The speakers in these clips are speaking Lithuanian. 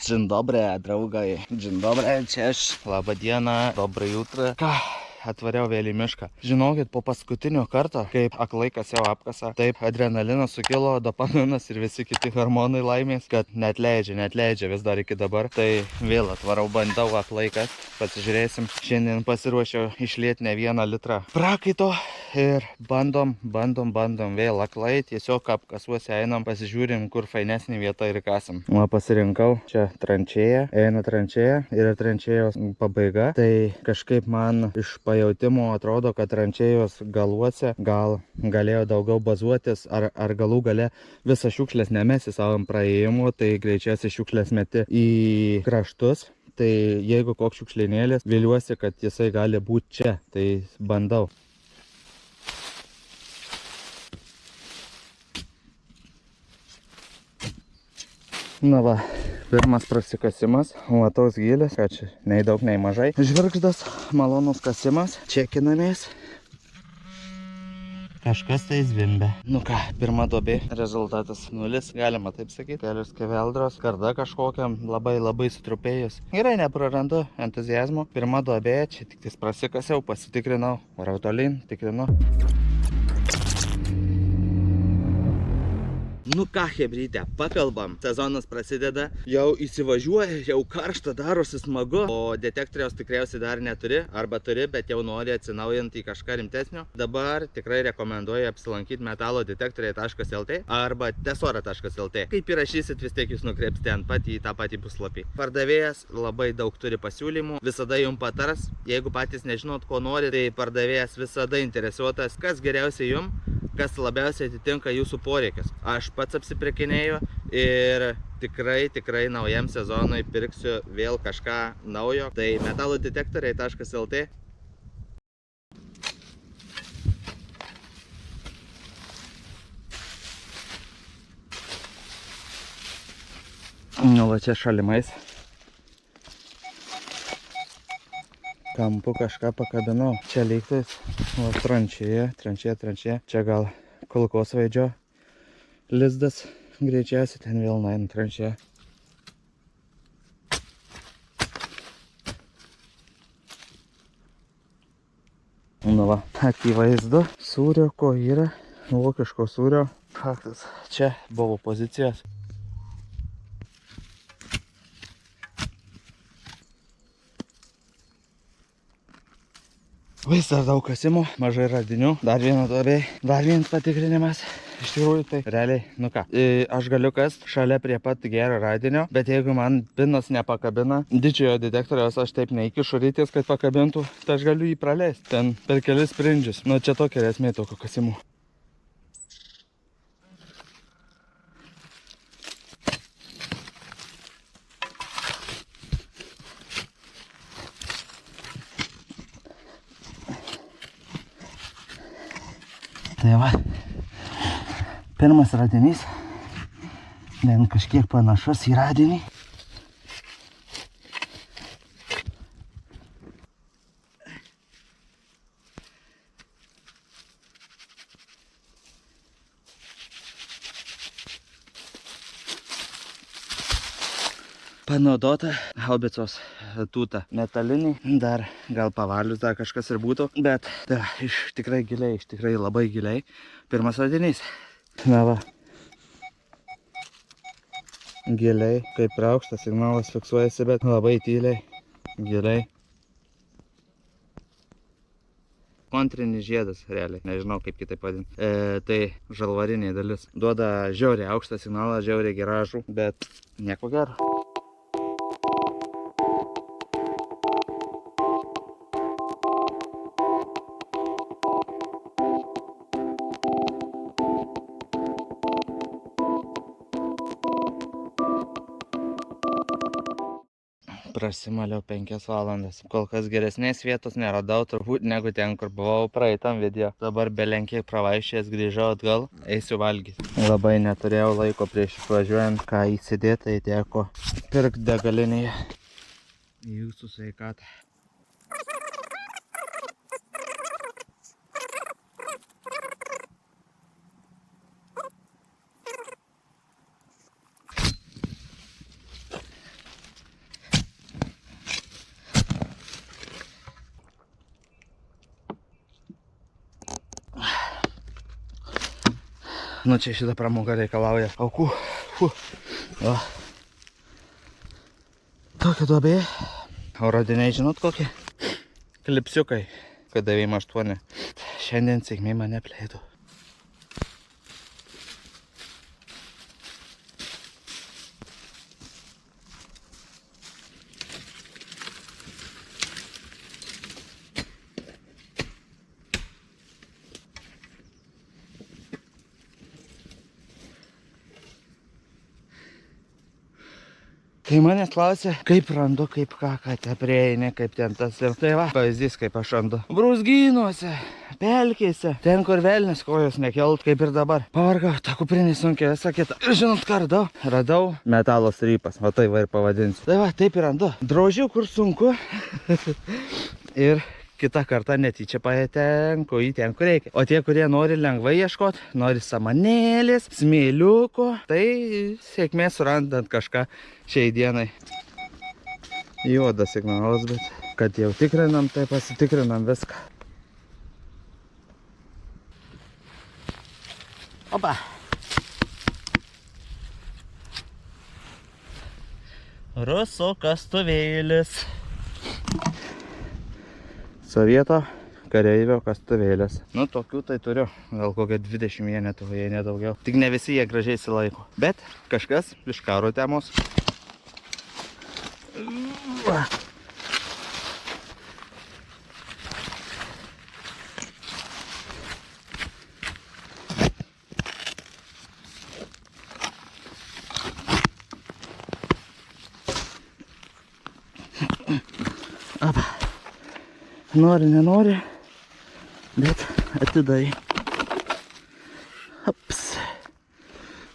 Dzień dobry, draugai. Dzień dobry, cześć. Labą dieną, dobrą jutrą. Ką, atvariau vėl į mišką. Žinokit, po paskutinio karto, kaip aklai kasiau apkasą, taip adrenalinas sukilo, dopaminas ir visi kiti hormonai laimės, kad net leidžia vis dar iki dabar. Tai vėl atvarau, bandau aklai kast. Pasižiūrėsim. Šiandien pasiruošiau išlieti ne 1 litrą prakaito ir bandom vėl aklai. Tiesiog apkasuose einam, pasižiūrim, kur fainesnė vieta ir kasam. O pasirinkau čia tranšėją, eina tranšėja ir tranšėjos pabaiga. Tai kažkaip man iš pajautimo atrodo, kad tranšėjos galuose gal galėjo daugiau bazuotis, ar galų gale visą šiukšlės nemesi savam praėjimu, tai greičiausiai šiukšlės meti į kraštus. Tai jeigu koks šiukšlinėlis, viliuosi, kad jisai gali būti čia, tai bandau. Na va, pirmas prasikasimas, o toks gilis, kad čia nei daug, nei mažai. Žvirgždas, malonus kasimas, čekinamės. Kažkas tai zvimbia. Nu ką, pirma duobė, rezultatas 0, galima taip sakyti. Kelios keveldros, karda kažkokiam labai sutrupėjus. Gerai, neprarandu entuziazmo. Pirma duobė, čia tik tais prasikasiau, pasitikrinau, varau tolyn, tikrinu. Nu ką, chebrytė, pakalbam. Sezonas prasideda, jau įsivažiuoja, jau karšta, darosi smagu, o detektoriaus tikriausiai dar neturi, arba turi, bet jau nori atsinaujinti į kažką rimtesnio. Dabar tikrai rekomenduoju apsilankyti metalodetektoriai.lt arba tesora.lt. Kaip įrašysit, vis tiek jūs nukreipsite ant pat į tą patį puslapį. Pardavėjas labai daug turi pasiūlymų, visada jums patars. Jeigu patys nežinot, ko nori, tai pardavėjas visada interesuotas, kas geriausiai jums, kas labiausiai atitinka jūsų poreikius. Aš pats apsiprekinėju ir tikrai naujam sezonui pirksiu vėl kažką naujo. Tai metalodetektoriai.lt. Nu, va čia šalimais. Kampu kažką pakabinau. Čia lygtais, o tranšėje. Čia gal kulkosvaidžio lizdas. Greičiausiai ten vėl nain tranšėje. Nu va, akivaizdu. Sūrio ko yra, vokiško sūrio. Faktas, čia buvo pozicijos. Vis dar daug kasimų, mažai radinių, dar viena duobė, dar vienas patikrinimas. Iš tikrųjų tai realiai, nu ką, aš galiu kast šalia prie pat gero radinio, bet jeigu man pinas nepakabina didžiojo detektoriaus, aš taip neįkišu rytis, kad pakabintų, tai aš galiu jį praleisti ten per kelis sprindžius. Nu čia tokia esmė tokio kasimų. Tai va, pirmas radinys, bent kažkiek panašus į radinį. Panaudota haubicos tūta metalinį, dar gal pavalius dar kažkas ir būtų, bet da, iš tikrai labai giliai. Pirmas radinys. Na va. Giliai, kaip aukštas signalas fiksuojasi, bet labai tyliai, giliai. Kontrinis žiedas, realiai, nežinau kaip kitaip vadinti. Tai žalvarinė dalis. Duoda žiauriai aukštą signalą, žiauriai gražų, bet nieko gero. Prasimaliau 5 valandas. Kol kas geresnės vietos neradau turbūt negu ten, kur buvau praeitam video. Dabar belenkiek pravaišęs grįžau atgal, eisiu valgyti. Labai neturėjau laiko prieš išvažiuojant, ką įsidėti, tai teko pirkti degalinėje. Jūsų sveikatą. Nu čia šitą pramogą reikalauja aukų. O. Tokia duobė. O radiniai žinot kokie? Klipsiukai. Kad 98. Šiandien sėkmė mane pleido. Kai manęs klausia, kaip randu, kaip ką te prieini, kaip ten tas ir tai va, pavyzdys, kaip aš randu. Brūzgynuose, pelkėse, ten kur velnis kojos nekelt, kaip ir dabar. Pavargau, ta kuprinė sunkiai, visą kitą. Ir žinot, ką radau? Radau metalo strypas, o tai va ir pavadinsiu. Tai va, taip ir randu. Drožiu, kur sunku. Ir kitą kartą netyčia patenku į ten, kur reikia. O tie, kurie nori lengvai ieškoti, nori samanėlės, smėliuko, tai sėkmė surandant kažką šiai dienai. Juodas signalas, bet kad jau tikrinam, tai pasitikrinam viską. Opa! Rusų kastuvėlis. Sovieto kareivio kastuvėlės. Nu, tokių tai turiu. Gal kokią 20 vienetų, jei nedaugiau. Tik ne visi jie gražiai silaiko. Bet kažkas iš karo temos. Apa. Nori, nenori, bet atidai. Aps.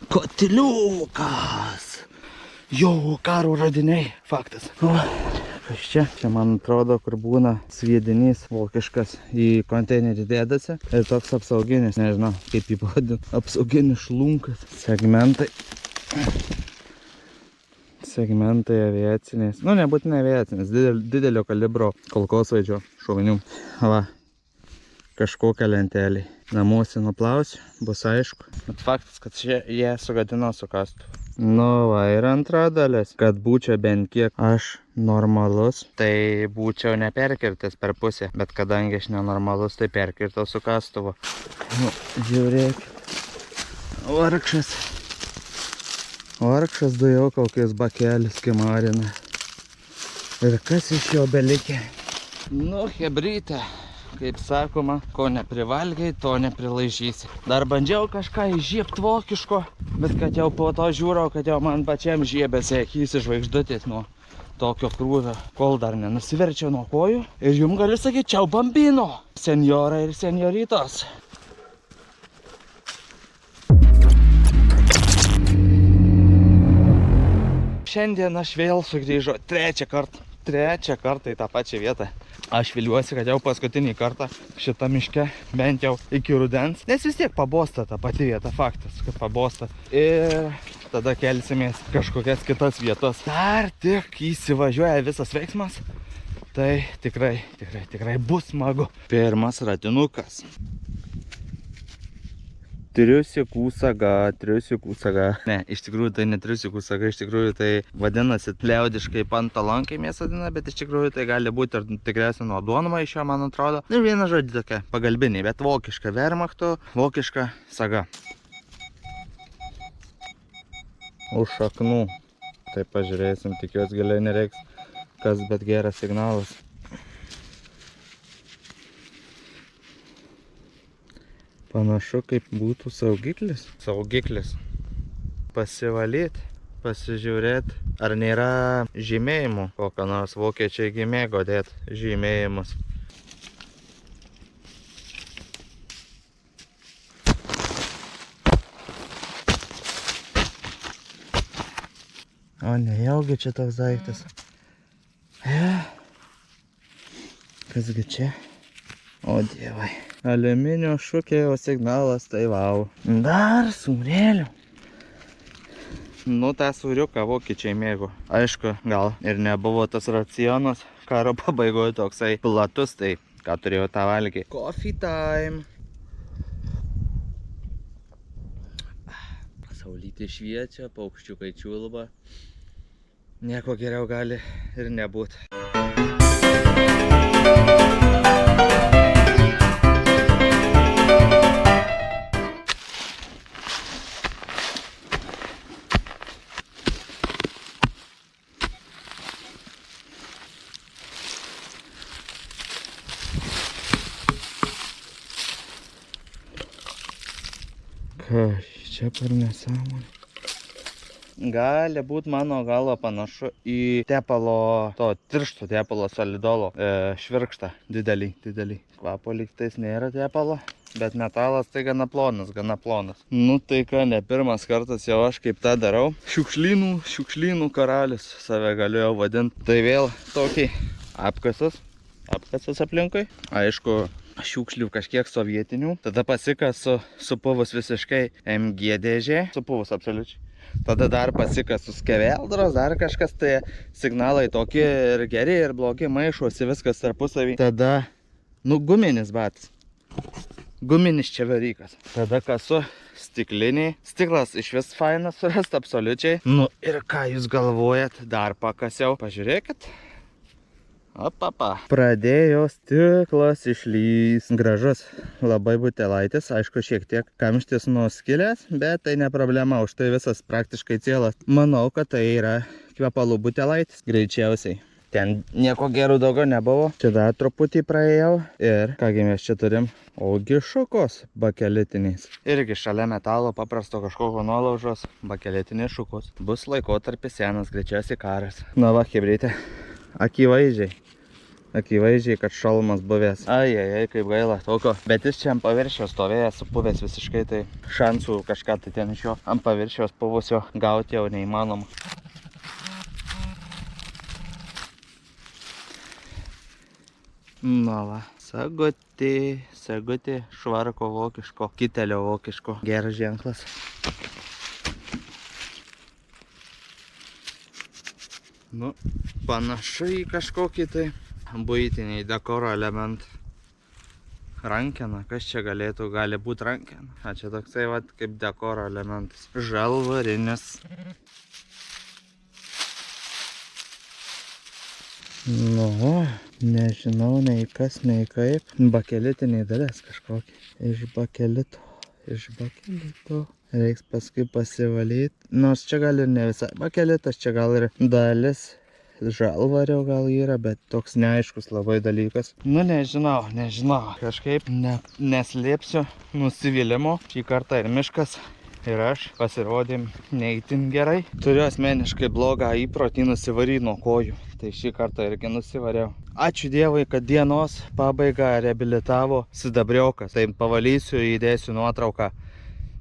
Kotiliukas. Jo, karo radiniai. Faktas. O, kas čia? Čia man atrodo, kur būna sviedinys vokiškas į konteinerį dėdasi. Ir toks apsauginis, nežinau, kaip jį pavadint. Apsauginis šlunkas. Segmentai aviacinės, nu nebūtinai aviacinės, didelio kalibro kulkosvaidžio šovinių. Va, kažkokią lentelį. Namuose nuplausiu, bus aišku. Bet faktas, kad jie sugadino su kastuvu. Nu va, ir antra dalis, kad būčiau bent kiek aš normalus, tai būčiau neperkirtęs per pusę. Bet kadangi aš nenormalus, tai perkirtau su kastuvu. Nu, žiūrėk. Vargšas. Vargšas dujokaukės bakelis kimarina. Ir kas iš jo belikė? Nu, hebryte, kaip sakoma, ko neprivalgiai, to neprilaižysi. Dar bandžiau kažką įžiebt vokiško, bet kad jau po to žiūrau, kad jau man pačiam žiebėsi akys žvaigždutės nuo tokio krūvio, kol dar nenusiverčiau nuo kojų. Ir jums galiu sakyti, čiau bambino, senjorai ir senjoritos. Šiandien aš vėl sugrįžau trečią kartą į tą pačią vietą. Aš viliuosi, kad jau paskutinį kartą šitą miške, bent jau iki rudens. Nes vis tiek pabosta ta pati vieta, faktas, kad pabosta. Ir tada kelsimės kažkokias kitas vietas. Dar tik įsivažiuoja visas veiksmas. Tai tikrai bus smagu. Pirmas ratinukas. Triusikų saga. Ne, iš tikrųjų tai ne triusikų saga, iš tikrųjų tai vadinasi liaudiškai pantalonkai mes vadina, bet iš tikrųjų tai gali būti ir tikriausiai nuo duonama iš jo, man atrodo. Ir viena žodį tokia pagalbiniai, bet vokiška Wehrmachto, vokiška saga. Už šaknų. Tai pažiūrėsim, tikiuosi giliai nereiks kas, bet geras signalas. Panašu, kaip būtų saugiklis. Pasivalyti, pasižiūrėti, ar nėra žymėjimų. Kokio nors vokiečiai mėgo dėti žymėjimus. O nejaugi čia toks daiktas. Kasgi čia? O dievai. Aliuminio šukėjo signalas, tai vau. Dar sūrėlių. Nu, tą sūriuką vokiečiai mėgo. Aišku, gal ir nebuvo tas racionas karo pabaigoje toksai platus, tai ką turėjau tą valgyti. Coffee time. Saulutė šviečia, paukščiukai čiulba. Nieko geriau gali ir nebūt. Kas čia per nesąmonė? Gali būt mano galva panašu į tepalo, to tiršto tepalo solidolo švirkštą. Didelį. Kvapo lygtais nėra tepalo, bet metalas tai gana plonas. Nu tai ką, ne pirmas kartas jau aš kaip tą darau. Šiukšlynų karalius save galėjau vadinti. Tai vėl tokį apkasas aplinkui. Aišku, šiukšlių kažkiek sovietinių. Tada pasikasu supuvus visiškai MG dėžė. Supuvus absoliučiai. Tada dar pasikasu skeveldros, dar kažkas, tai signalai tokie ir geri, ir blogi, maišosi viskas tarpusavį. Tada, guminis batas. Guminis čeverikas. Tada kasu stikliniai. Stiklas iš vis fainas surast, absoliučiai. Ir ką jūs galvojat, dar pakasiau. Pažiūrėkit. Opapa. Pradėjo stiklas išlys. Gražus labai butelaitis. Aišku, šiek tiek kamštis nuo skilės, bet tai ne problema. Už tai visas praktiškai cielas. Manau, kad tai yra kvepalų butelaitis. Greičiausiai. Ten nieko gerų daugiau nebuvo. Čia dar truputį praėjau. Ir kągi mes čia turim? Ogi šukos bakelitiniais. Irgi šalia metalo paprasto kažkokio nuolaužos. Bakelitiniai šukos. Bus laikotarpis senas, greičiausiai karas. Na va, chebrytė. Akivaizdžiai, kad šalmas buvęs. Ai, kaip gaila tokio. Bet jis čia ant paviršiaus stovėjęs, supuvęs visiškai, tai šansų kažką tai ten iš jo ant paviršiaus puvusio gauti jau neįmanoma. Na va, sagutė švarko vokiško, kitelio vokiško. Geras ženklas. Panašu į kažkokį tai buitiniai dekoro elementai. Rankena, kas čia gali būti rankena? Čia toksai kaip dekoro elementas. Žalvarinis. Nežinau nei kas, nei kaip. Bakelitiniai dalis kažkokie. Iš bakelito. Reiks paskui pasivalyti. Nors čia gal ir ne visai bakelitas, čia gal ir dalis žalvario gal yra, bet toks neaiškus labai dalykas. Nežinau. Kažkaip neslėpsiu nusivylimo. Šį kartą ir miškas, ir aš pasirodėm neįtin gerai. Turiu asmeniškai blogą įprotį nusivaryti nuo kojų. Tai šį kartą irgi nusivariau. Ačiū Dievui, kad dienos pabaigą reabilitavo sidabriokas. Tai pavalysiu, įdėsiu nuotrauką.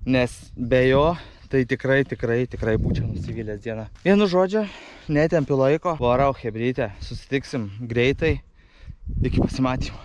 Nes be jo tai tikrai būčiau nusivylęs dieną. Vienu žodžiu, netempiu laiko, varau chebrytę, susitiksim greitai, iki pasimatymo.